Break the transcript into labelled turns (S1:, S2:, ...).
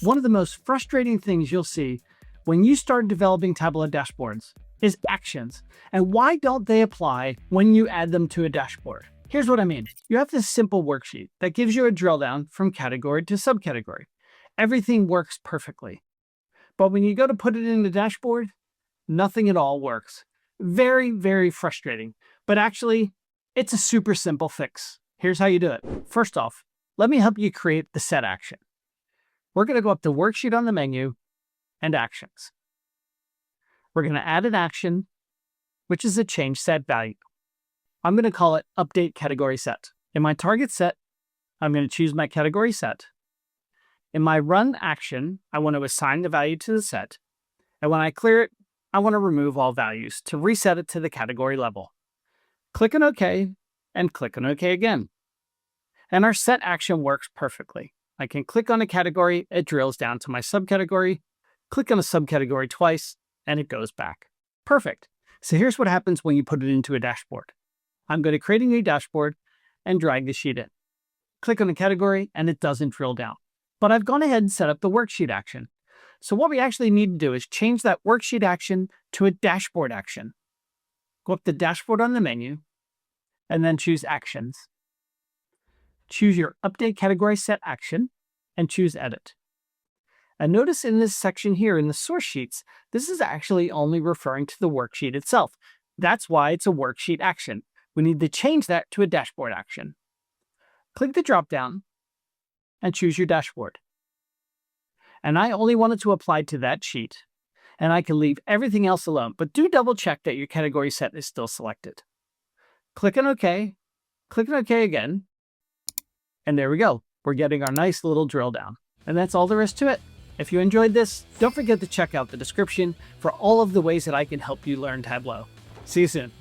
S1: One of the most frustrating things you'll see when you start developing Tableau dashboards is actions. And why don't they apply when you add them to a dashboard? Here's what I mean. You have this simple worksheet that gives you a drill down from category to subcategory. Everything works perfectly. But when you go to put it in the dashboard, nothing at all works. Very, very frustrating. But actually, it's a super simple fix. Here's how you do it. First off, let me help you create the set action. We're going to go up to Worksheet on the menu and Actions. We're going to add an action, which is a change set value. I'm going to call it Update Category Set. In my target set, I'm going to choose my category set. In my run action, I want to assign the value to the set. And when I clear it, I want to remove all values to reset it to the category level. Click on OK and click on OK again. And our set action works perfectly. I can click on a category, it drills down to my subcategory, click on a subcategory twice, and it goes back. Perfect. So here's what happens when you put it into a dashboard. I'm going to create a new dashboard and drag the sheet in. Click on the category, and it doesn't drill down. But I've gone ahead and set up the worksheet action. So what we actually need to do is change that worksheet action to a dashboard action. Go up to Dashboard on the menu, and then choose Actions. Choose your Update Category Set action, and choose Edit. And notice in this section here in the source sheets, this is actually only referring to the worksheet itself. That's why it's a worksheet action. We need to change that to a dashboard action. Click the drop-down and choose your dashboard. And I only want it to apply to that sheet, and I can leave everything else alone, but do double check that your category set is still selected. Click on OK, click on OK again, and there we go. We're getting our nice little drill down. And that's all there is to it. If you enjoyed this, don't forget to check out the description for all of the ways that I can help you learn Tableau. See you soon.